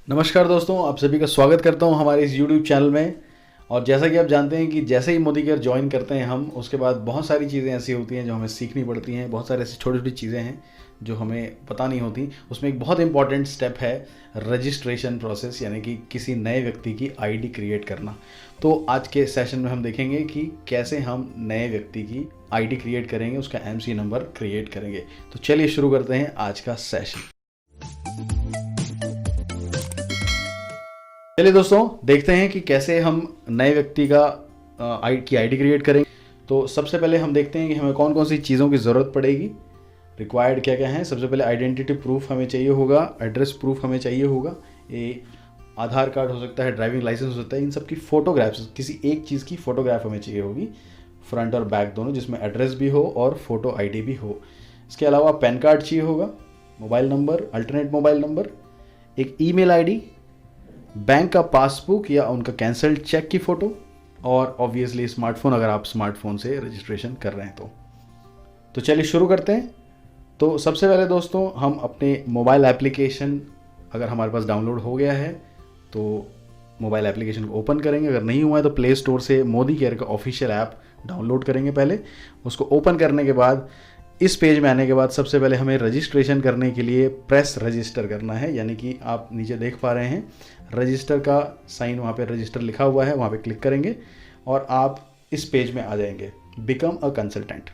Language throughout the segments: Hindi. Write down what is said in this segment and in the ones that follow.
नमस्कार दोस्तों, आप सभी का स्वागत करता हूं हमारे इस YouTube चैनल में। और जैसा कि आप जानते हैं कि जैसे ही मोदी केयर ज्वाइन करते हैं हम, उसके बाद बहुत सारी चीज़ें ऐसी होती हैं जो हमें सीखनी पड़ती हैं। बहुत सारी ऐसी छोटी छोटी चीज़ें हैं जो हमें पता नहीं होती। उसमें एक बहुत इंपॉर्टेंट स्टेप है रजिस्ट्रेशन प्रोसेस, यानी कि किसी नए व्यक्ति की आईडी क्रिएट करना। तो आज के सेशन में हम देखेंगे कि कैसे हम नए व्यक्ति की आईडी क्रिएट करेंगे, उसका एमसी नंबर क्रिएट करेंगे। तो चलिए शुरू करते हैं आज का सेशन। चलिए दोस्तों, देखते हैं कि कैसे हम नए व्यक्ति का आईडी क्रिएट करेंगे। तो सबसे पहले हम देखते हैं कि हमें कौन कौन सी चीज़ों की ज़रूरत पड़ेगी। रिक्वायर्ड क्या क्या है। सबसे पहले आइडेंटिटी प्रूफ हमें चाहिए होगा, एड्रेस प्रूफ हमें चाहिए होगा, ये आधार कार्ड हो सकता है, ड्राइविंग लाइसेंस हो सकता है। इन सब की फ़ोटोग्राफ्स, किसी एक चीज़ की फ़ोटोग्राफ हमें चाहिए होगी, फ्रंट और बैक दोनों, जिसमें एड्रेस भी हो और फोटो आईडी भी हो। इसके अलावा पैन कार्ड चाहिए होगा, mobile number, alternate mobile number, एक ईमेल आईडी, बैंक का पासबुक या उनका कैंसल्ड चेक की फ़ोटो, और ऑब्वियसली स्मार्टफोन, अगर आप स्मार्टफोन से रजिस्ट्रेशन कर रहे हैं तो चलिए शुरू करते हैं। तो सबसे पहले दोस्तों, हम अपने मोबाइल एप्लीकेशन, अगर हमारे पास डाउनलोड हो गया है तो मोबाइल एप्लीकेशन को ओपन करेंगे। अगर नहीं हुआ है तो प्ले स्टोर से मोदी केयर का ऑफिशियल ऐप डाउनलोड करेंगे। पहले उसको ओपन करने के बाद इस पेज में आने के बाद सबसे पहले हमें रजिस्ट्रेशन करने के लिए प्रेस रजिस्टर करना है, यानी कि आप नीचे देख पा रहे हैं रजिस्टर का साइन, वहाँ पे रजिस्टर लिखा हुआ है, वहाँ पे क्लिक करेंगे और आप इस पेज में आ जाएंगे, बिकम अ कंसल्टेंट।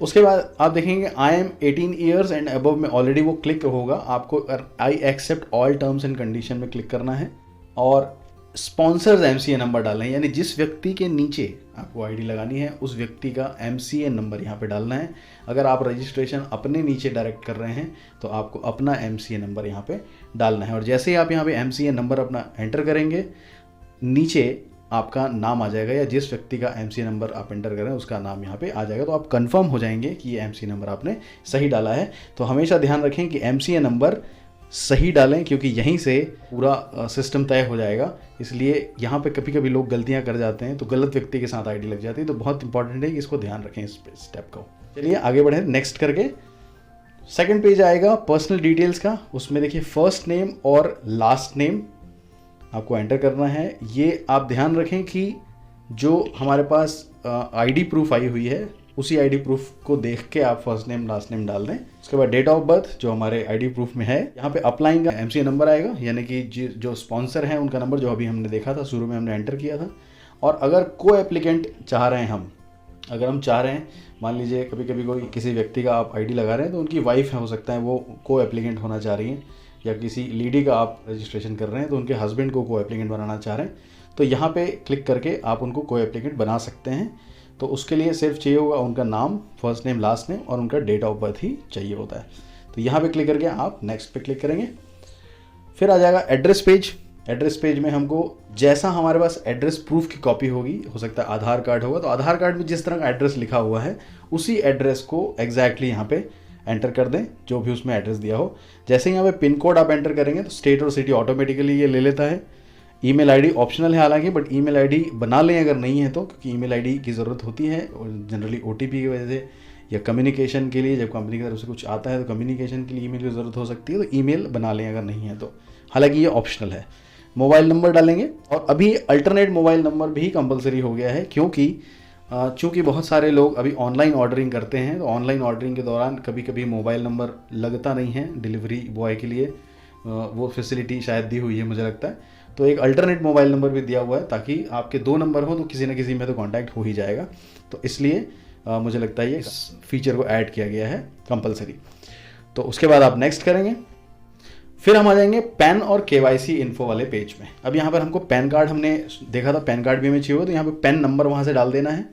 उसके बाद आप देखेंगे I am 18 years and above में ऑलरेडी वो क्लिक होगा। आपको I accept all terms and condition में क्लिक करना है और स्पॉन्सर्स एमसीए नंबर डालना है, यानी जिस व्यक्ति के नीचे आपको आईडी लगानी है उस व्यक्ति का एमसीए नंबर यहाँ पे डालना है। अगर आप रजिस्ट्रेशन अपने नीचे डायरेक्ट कर रहे हैं तो आपको अपना एमसीए नंबर यहाँ पे डालना है। और जैसे ही आप यहाँ पे एमसीए नंबर अपना एंटर करेंगे, नीचे आपका नाम आ जाएगा, या जिस व्यक्ति का एमसीए नंबर आप एंटर करें उसका नाम यहाँ पे आ जाएगा। तो आप कंफर्म हो जाएंगे कि ये एमसीए नंबर आपने सही डाला है। तो हमेशा ध्यान रखें कि एमसीए नंबर सही डालें, क्योंकि यहीं से पूरा सिस्टम तय हो जाएगा। इसलिए यहाँ पे कभी कभी लोग गलतियाँ कर जाते हैं तो गलत व्यक्ति के साथ आईडी लग जाती है। तो बहुत इंपॉर्टेंट है कि इसको ध्यान रखें, इस स्टेप को। चलिए आगे बढ़ें, नेक्स्ट करके सेकंड पेज आएगा पर्सनल डिटेल्स का। उसमें देखिए फर्स्ट नेम और लास्ट नेम आपको एंटर करना है। ये आप ध्यान रखें कि जो हमारे पास आईडी प्रूफ आई हुई है उसी आईडी प्रूफ को देख के आप फर्स्ट नेम लास्ट नेम डाल दें। उसके बाद डेट ऑफ बर्थ जो हमारे आईडी प्रूफ में है, यहाँ पे अपलाइन का एमसीए नंबर आएगा, यानी कि जो स्पॉन्सर है उनका नंबर, जो अभी हमने देखा था, शुरू में हमने एंटर किया था। और अगर को एप्लीकेंट चाह रहे हैं अगर हम चाह रहे हैं, मान लीजिए कभी कभी कोई किसी व्यक्ति का आप आईडी लगा रहे हैं तो उनकी वाइफ हो सकता है वो को एप्लीकेंट होना चाह रही हैं, या किसी लेडी का आप रजिस्ट्रेशन कर रहे हैं तो उनके हस्बैंड को एप्लीकेंट बनाना चाह रहे हैं, तो यहाँ पे क्लिक करके आप उनको को एप्लीकेंट बना सकते हैं। तो उसके लिए सिर्फ चाहिए होगा उनका नाम, फर्स्ट नेम लास्ट नेम, और उनका डेट ऑफ बर्थ ही चाहिए होता है। तो यहाँ पे क्लिक करके आप नेक्स्ट पे क्लिक करेंगे। फिर आ जाएगा एड्रेस पेज। एड्रेस पेज में हमको जैसा हमारे पास एड्रेस प्रूफ की कॉपी होगी, हो सकता है आधार कार्ड होगा, तो आधार कार्ड में जिस तरह का एड्रेस लिखा हुआ है उसी एड्रेस को एग्जैक्टली यहाँ पे एंटर कर दें, जो भी उसमें एड्रेस दिया हो। जैसे ही यहाँ पे पिन कोड आप एंटर करेंगे तो स्टेट और सिटी ऑटोमेटिकली ये ले लेता है। ईमेल आईडी ऑप्शनल है हालांकि, बट ईमेल आईडी बना लें अगर नहीं है तो, क्योंकि ईमेल आईडी की ज़रूरत होती है जनरली ओटीपी की वजह से, या कम्युनिकेशन के लिए, जब कंपनी की तरफ से कुछ आता है तो कम्युनिकेशन के लिए ईमेल की ज़रूरत हो सकती है, तो ईमेल बना लें अगर नहीं है तो। हालांकि ये ऑप्शनल है। मोबाइल नंबर डालेंगे, और अभी अल्टरनेट मोबाइल नंबर भी कंपलसरी हो गया है, क्योंकि चूँकि बहुत सारे लोग अभी ऑनलाइन ऑर्डरिंग करते हैं, तो ऑनलाइन ऑर्डरिंग के दौरान कभी कभी मोबाइल नंबर लगता नहीं है डिलीवरी बॉय के लिए। वो फैसिलिटी शायद दी हुई है मुझे लगता है। तो एक अल्टरनेट मोबाइल नंबर भी दिया हुआ है, ताकि आपके 2 नंबर हो तो किसी न किसी में तो कांटेक्ट हो ही जाएगा। तो इसलिए मुझे लगता है ये फीचर को ऐड किया गया है कंपलसरी। तो उसके बाद आप नेक्स्ट करेंगे। फिर हम आ जाएंगे पैन और केवाईसी इन्फो वाले पेज में। अब यहाँ पर हमको पैन कार्ड, हमने देखा था पैन कार्ड भी हमें चाहिए हो, तो यहाँ पे पैन नंबर वहाँ से डाल देना है।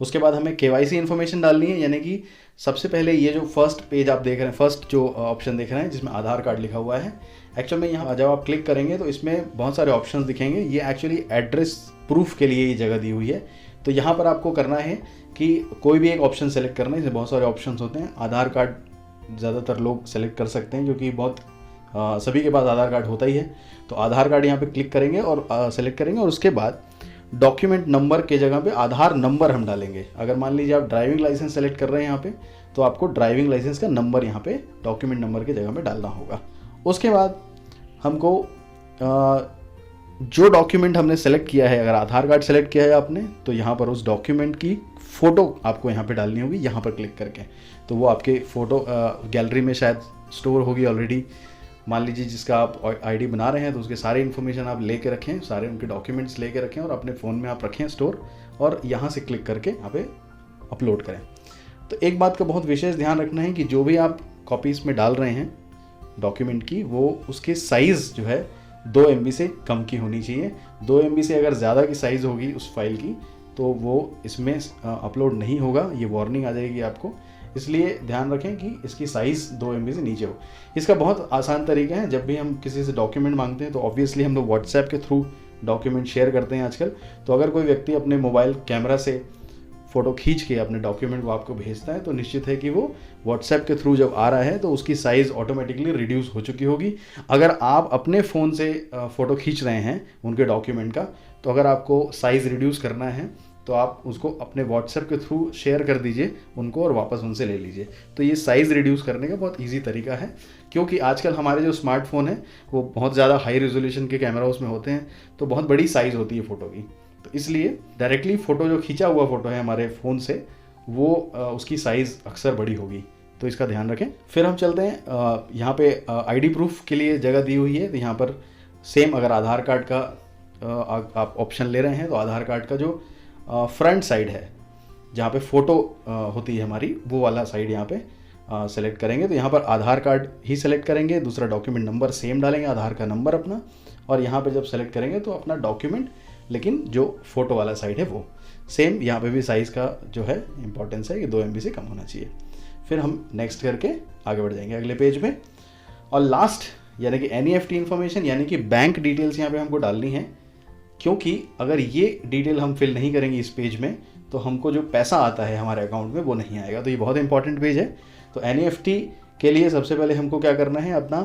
उसके बाद हमें केवाईसी इन्फॉर्मेशन डालनी है, यानी कि सबसे पहले ये जो फर्स्ट पेज आप देख रहे हैं, फर्स्ट जो ऑप्शन देख रहे हैं जिसमें आधार कार्ड लिखा हुआ है, एक्चुअल में यहाँ जब आप क्लिक करेंगे तो इसमें बहुत सारे ऑप्शंस दिखेंगे। ये एक्चुअली एड्रेस प्रूफ के लिए ये जगह दी हुई है। तो यहाँ पर आपको करना है कि कोई भी एक ऑप्शन सेलेक्ट करना है, इसमें बहुत सारे ऑप्शंस होते हैं। आधार कार्ड ज़्यादातर लोग सेलेक्ट कर सकते हैं, क्योंकि बहुत सभी के पास आधार कार्ड होता ही है। तो आधार कार्ड यहाँ पे क्लिक करेंगे और सेलेक्ट करेंगे, और उसके बाद डॉक्यूमेंट नंबर के जगह पे आधार नंबर हम डालेंगे। अगर मान लीजिए आप ड्राइविंग लाइसेंस सेलेक्ट कर रहे हैं यहाँ पे, तो आपको ड्राइविंग लाइसेंस का नंबर यहाँ पे डॉक्यूमेंट नंबर की जगह में डालना होगा। उसके बाद हमको जो डॉक्यूमेंट हमने सेलेक्ट किया है, अगर आधार कार्ड सेलेक्ट किया है आपने, तो यहाँ पर उस डॉक्यूमेंट की फ़ोटो आपको यहाँ पे डालनी होगी, यहाँ पर क्लिक करके। तो वो आपके फ़ोटो गैलरी में शायद स्टोर होगी ऑलरेडी। मान लीजिए जिसका आप आईडी बना रहे हैं तो उसके सारे इन्फॉर्मेशन आप लेके रखें, सारे उनके डॉक्यूमेंट्स लेके रखें और अपने फ़ोन में आप रखें स्टोर, और यहाँ से क्लिक करके यहाँ पे अपलोड करें। तो एक बात का बहुत विशेष ध्यान रखना है कि जो भी आप कॉपीज़ में डाल रहे हैं डॉक्यूमेंट की, वो उसकी साइज़ जो है 2 MB से कम की होनी चाहिए। 2 MB से अगर ज़्यादा की साइज़ होगी उस फाइल की तो वो इसमें अपलोड नहीं होगा, ये वार्निंग आ जाएगी आपको। इसलिए ध्यान रखें कि इसकी साइज़ 2 MB से नीचे हो। इसका बहुत आसान तरीका है, जब भी हम किसी से डॉक्यूमेंट मांगते हैं तो ऑब्वियसली हम लोग व्हाट्सएप के थ्रू डॉक्यूमेंट शेयर करते हैं आजकल। तो अगर कोई व्यक्ति अपने मोबाइल कैमरा से फ़ोटो खींच के अपने डॉक्यूमेंट को आपको भेजता है तो निश्चित है कि वो व्हाट्सएप के थ्रू जब आ रहा है तो उसकी साइज़ ऑटोमेटिकली रिड्यूस हो चुकी होगी। अगर आप अपने फ़ोन से फ़ोटो खींच रहे हैं उनके डॉक्यूमेंट का, तो अगर आपको साइज़ रिड्यूस करना है तो आप उसको अपने व्हाट्सएप के थ्रू शेयर कर दीजिए उनको और वापस उनसे ले लीजिए। तो ये साइज़ रिड्यूस करने का बहुत ईजी तरीका है, क्योंकि आजकल हमारे जो स्मार्टफोन है वो बहुत ज़्यादा हाई रेजोल्यूशन के कैमरा उसमें होते हैं, तो बहुत बड़ी साइज़ होती है फ़ोटो की। तो इसलिए डायरेक्टली फ़ोटो जो खींचा हुआ फ़ोटो है हमारे फ़ोन से, वो उसकी साइज़ अक्सर बड़ी होगी, तो इसका ध्यान रखें। फिर हम चलते हैं, यहाँ पे आईडी प्रूफ के लिए जगह दी हुई है। तो यहाँ पर सेम अगर आधार कार्ड का आप ऑप्शन ले रहे हैं तो आधार कार्ड का जो फ्रंट साइड है जहाँ पे फ़ोटो होती है हमारी, वो वाला साइड यहाँ पे सेलेक्ट करेंगे। तो यहाँ पर आधार कार्ड ही सेलेक्ट करेंगे, दूसरा डॉक्यूमेंट नंबर सेम डालेंगे, आधार का नंबर अपना, और यहाँ पे जब सेलेक्ट करेंगे तो अपना डॉक्यूमेंट, लेकिन जो फ़ोटो वाला साइड है वो सेम। यहाँ पे भी साइज़ का जो है इंपॉर्टेंस है कि 2 MB से कम होना चाहिए। फिर हम नेक्स्ट करके आगे बढ़ जाएंगे अगले पेज में। और लास्ट यानी कि NEFT इन्फॉर्मेशन यानी कि बैंक डिटेल्स यहाँ पे हमको डालनी है, क्योंकि अगर ये डिटेल हम फिल नहीं करेंगे इस पेज में तो हमको जो पैसा आता है हमारे अकाउंट में वो नहीं आएगा। तो ये बहुत इंपॉर्टेंट पेज है। तो NEFT के लिए सबसे पहले हमको क्या करना है, अपना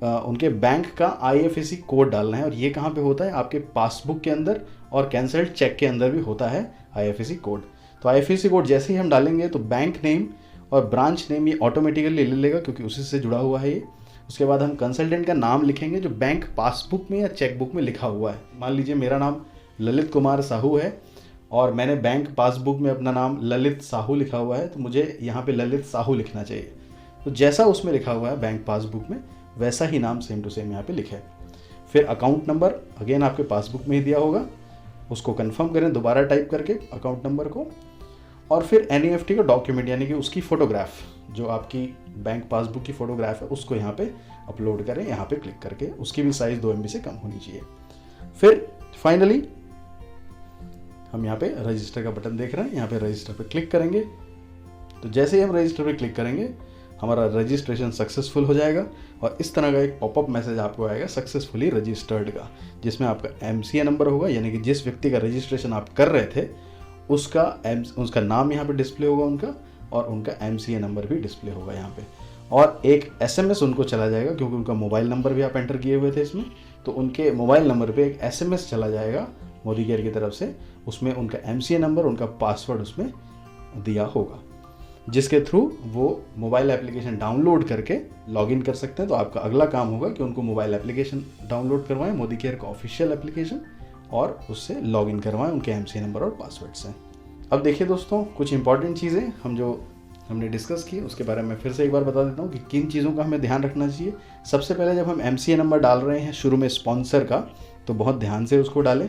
उनके बैंक का IFSC कोड डालना है। और ये कहाँ पे होता है, आपके पासबुक के अंदर और कैंसल्ड चेक के अंदर भी होता है IFSC कोड। तो IFSC कोड जैसे ही हम डालेंगे तो बैंक नेम और ब्रांच नेम ये ऑटोमेटिकली ले लेगा, क्योंकि उसी से जुड़ा हुआ है ये। उसके बाद हम कंसल्टेंट का नाम लिखेंगे जो बैंक पासबुक में या चेकबुक में लिखा हुआ है। मान लीजिए मेरा नाम ललित कुमार साहू है और मैंने बैंक पासबुक में अपना नाम ललित साहू लिखा हुआ है, तो मुझे यहाँ पे ललित साहू लिखना चाहिए। तो जैसा उसमें लिखा हुआ है बैंक पासबुक में, वैसा ही नाम सेम टू सेम यहाँ पे लिखे। फिर अकाउंट नंबर अगेन आपके पासबुक में ही दिया होगा, उसको कंफर्म करें दोबारा टाइप करके अकाउंट नंबर को। और फिर NEFT का डॉक्यूमेंट यानी कि उसकी फ़ोटोग्राफ, जो आपकी बैंक पासबुक की फ़ोटोग्राफ है, उसको यहाँ पे अपलोड करें, यहाँ पे क्लिक करके। उसकी भी साइज़ 2 MB से कम होनी चाहिए। फिर फाइनली हम यहाँ पे रजिस्टर का बटन देख रहे हैं, यहाँ पे रजिस्टर पे क्लिक करेंगे। तो जैसे ही हम रजिस्टर पे क्लिक करेंगे हमारा रजिस्ट्रेशन सक्सेसफुल हो जाएगा और इस तरह का एक पॉपअप मैसेज आपको आएगा सक्सेसफुली रजिस्टर्ड का, जिसमें आपका MCA नंबर होगा, यानी कि जिस व्यक्ति का रजिस्ट्रेशन आप कर रहे थे उसका नाम यहाँ पे डिस्प्ले होगा उनका, और उनका MCA नंबर भी डिस्प्ले होगा यहाँ पे। और एक SMS उनको चला जाएगा, क्योंकि उनका मोबाइल नंबर भी आप एंटर किए हुए थे इसमें, तो उनके मोबाइल नंबर पे एक SMS चला जाएगा मोदी केयर की तरफ से। उसमें उनका MCA नंबर, उनका पासवर्ड उसमें दिया होगा, जिसके थ्रू वो मोबाइल एप्लीकेशन डाउनलोड करके लॉगिन कर सकते हैं। तो आपका अगला काम होगा कि उनको मोबाइल एप्लीकेशन डाउनलोड करवाएं, मोदी केयर का ऑफिशियल एप्लीकेशन, और उससे लॉगिन करवाएं उनके MCA नंबर और पासवर्ड से। अब देखिए दोस्तों, कुछ इंपॉर्टेंट चीज़ें हमने डिस्कस की, उसके बारे में फिर से एक बार बता देता हूँ कि किन चीज़ों का हमें ध्यान रखना चाहिए। सबसे पहले जब हम MCA नंबर डाल रहे हैं शुरू में स्पॉन्सर का, तो बहुत ध्यान से उसको डालें,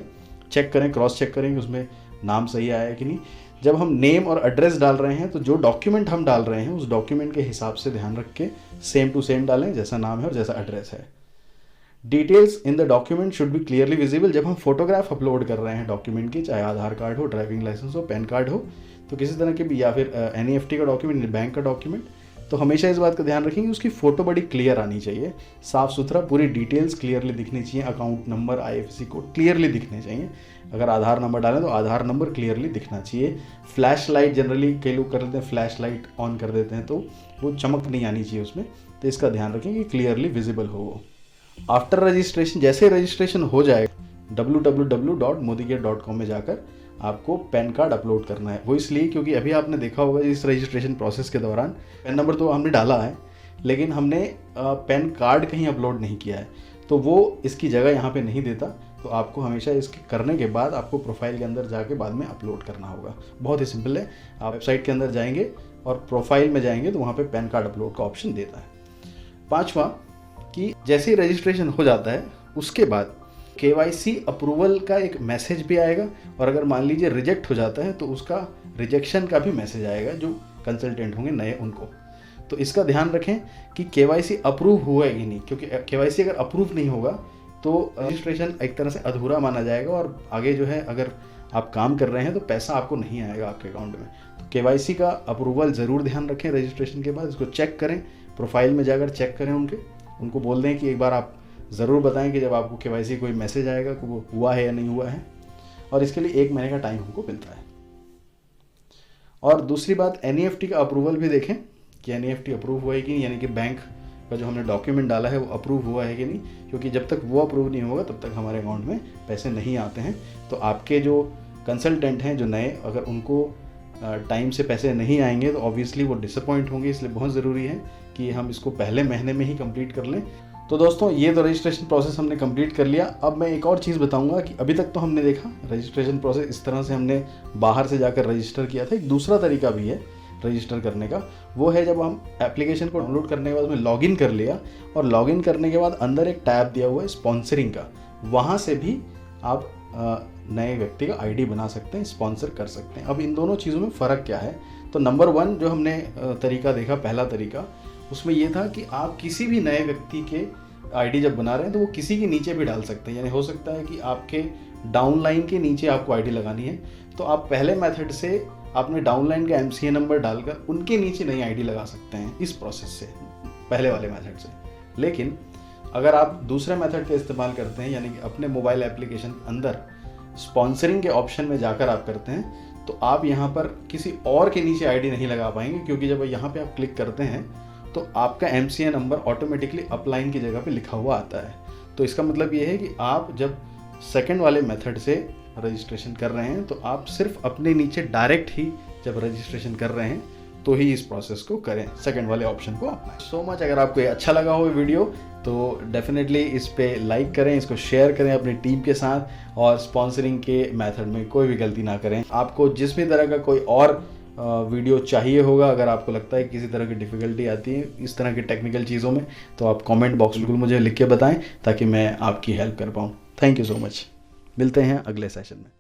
चेक करें, क्रॉस चेक करें कि उसमें नाम सही आया है कि नहीं। जब हम नेम और एड्रेस डाल रहे हैं तो जो डॉक्यूमेंट हम डाल रहे हैं उस डॉक्यूमेंट के हिसाब से ध्यान रख के सेम टू सेम डालें, जैसा नाम है और जैसा एड्रेस है। Details in the document should be clearly visible. जब हम फोटोग्राफ अपलोड कर रहे हैं डॉक्यूमेंट की, चाहे आधार कार्ड हो, ड्राइविंग लाइसेंस हो, पैन कार्ड हो, तो किसी तरह के भी, या फिर NEFT का डॉक्यूमेंट, बैंक का डॉक्यूमेंट, तो हमेशा इस बात का ध्यान रखें कि उसकी फ़ोटो बड़ी क्लियर आनी चाहिए, साफ़ सुथरा, पूरी डिटेल्स क्लियरली दिखनी चाहिए, account number, IFSC code clearly दिखने चाहिए। अगर आधार नंबर डालें तो आधार नंबर क्लियरली दिखना चाहिए। फ्लैश लाइट जनरली कई लोग कर लेते हैं, फ्लैश लाइट ऑन कर देते हैं, तो वो चमक नहीं आनी चाहिए उसमें, तो इसका ध्यान रखें कि क्लियरली विजिबल हो वो। आफ्टर रजिस्ट्रेशन, जैसे रजिस्ट्रेशन हो जाए, www.modicare.com में जाकर आपको पैन कार्ड अपलोड करना है। वो इसलिए क्योंकि अभी आपने देखा होगा इस रजिस्ट्रेशन प्रोसेस के दौरान पैन नंबर तो हमने डाला है, लेकिन हमने पैन कार्ड कहीं अपलोड नहीं किया है। तो वो इसकी जगह यहाँ पे नहीं देता। तो आपको हमेशा इसके करने के बाद आपको प्रोफाइल के अंदर जाके बाद में अपलोड करना होगा। बहुत ही सिंपल है, आप वेबसाइट के अंदर जाएंगे और प्रोफाइल में जाएंगे तो वहाँ पे पैन कार्ड अपलोड का ऑप्शन देता है। पांचवा, कि जैसे ही रजिस्ट्रेशन हो जाता है उसके बाद KYC अप्रूवल का एक मैसेज भी आएगा, और अगर मान लीजिए रिजेक्ट हो जाता है तो उसका रिजेक्शन का भी मैसेज आएगा जो कंसल्टेंट होंगे नए उनको। तो इसका ध्यान रखें कि KYC अप्रूव हुआ है कि नहीं, क्योंकि KYC अगर अप्रूव नहीं होगा तो रजिस्ट्रेशन एक तरह से अधूरा माना जाएगा, और आगे जो है अगर आप काम कर रहे हैं तो पैसा आपको नहीं आएगा आपके अकाउंट में। तो KYC का अप्रूवल ज़रूर ध्यान रखें रजिस्ट्रेशन के बाद, इसको चेक करें, प्रोफाइल में जाकर चेक करें, उनको बोल दें कि एक बार आप ज़रूर बताएं कि जब आपको KYC कोई मैसेज आएगा कि वो हुआ है या नहीं हुआ है, और इसके लिए 1 महीने का टाइम हमको मिलता है। और दूसरी बात, NEFT का अप्रूवल भी देखें कि NEFT अप्रूव हुआ है कि नहीं, यानी कि बैंक का जो हमने डॉक्यूमेंट डाला है वो अप्रूव हुआ है कि नहीं, क्योंकि जब तक वो अप्रूव नहीं होगा तब तक हमारे अकाउंट में पैसे नहीं आते हैं। तो आपके जो कंसल्टेंट हैं जो नए, अगर उनको टाइम से पैसे नहीं आएंगे तो ऑब्वियसली वो डिसअपॉइंट होंगे, इसलिए बहुत ज़रूरी है कि हम इसको पहले महीने में ही कंप्लीट कर लें। तो दोस्तों, ये तो रजिस्ट्रेशन प्रोसेस हमने कंप्लीट कर लिया। अब मैं एक और चीज़ बताऊंगा कि अभी तक तो हमने देखा रजिस्ट्रेशन प्रोसेस इस तरह से हमने बाहर से जाकर रजिस्टर किया था। एक दूसरा तरीका भी है रजिस्टर करने का, वो है जब हम एप्लीकेशन को डाउनलोड करने के बाद उसमें लॉगिन कर लिया, और लॉगिन करने के बाद अंदर एक टैब दिया हुआ है स्पॉन्सरिंग का, वहाँ से भी आप नए व्यक्ति का ID बना सकते हैं, स्पॉन्सर कर सकते हैं। अब इन दोनों चीज़ों में फ़र्क क्या है? तो नंबर 1 जो हमने तरीका देखा, पहला तरीका, उसमें ये था कि आप किसी भी नए व्यक्ति के ID जब बना रहे हैं तो वो किसी के नीचे भी डाल सकते हैं। यानी हो सकता है कि आपके डाउनलाइन के नीचे आपको ID लगानी है, तो आप पहले मेथड से आपने डाउनलाइन का MCA नंबर डालकर उनके नीचे नई ID लगा सकते हैं इस प्रोसेस से, पहले वाले मेथड से। लेकिन अगर आप दूसरे मेथड का इस्तेमाल करते हैं, यानी कि अपने मोबाइल एप्लीकेशन के अंदर स्पॉन्सरिंग के ऑप्शन में जाकर आप करते हैं, तो आप यहाँ पर किसी और के नीचे ID नहीं लगा पाएंगे, क्योंकि जब यहाँ पे आप क्लिक करते हैं तो आपका MCA नंबर ऑटोमेटिकली अपलाइन की जगह पे लिखा हुआ आता है। तो इसका मतलब ये है कि आप जब सेकंड वाले मेथड से रजिस्ट्रेशन कर रहे हैं तो आप सिर्फ अपने नीचे डायरेक्ट ही जब रजिस्ट्रेशन कर रहे हैं तो ही इस प्रोसेस को करें, सेकंड वाले ऑप्शन को अपनाएं। So much. अगर आपको ये अच्छा लगा हो वीडियो तो डेफिनेटली इस पे लाइक करें, इसको शेयर करें अपनी टीम के साथ, और स्पॉन्सरिंग के मेथड में कोई भी गलती ना करें। आपको जिस भी तरह का कोई और वीडियो चाहिए होगा, अगर आपको लगता है किसी तरह की डिफ़िकल्टी आती है इस तरह की टेक्निकल चीज़ों में, तो आप कमेंट बॉक्स बिल्कुल मुझे लिख के बताएं ताकि मैं आपकी हेल्प कर पाऊँ। Thank you so much. मिलते हैं अगले सेशन में।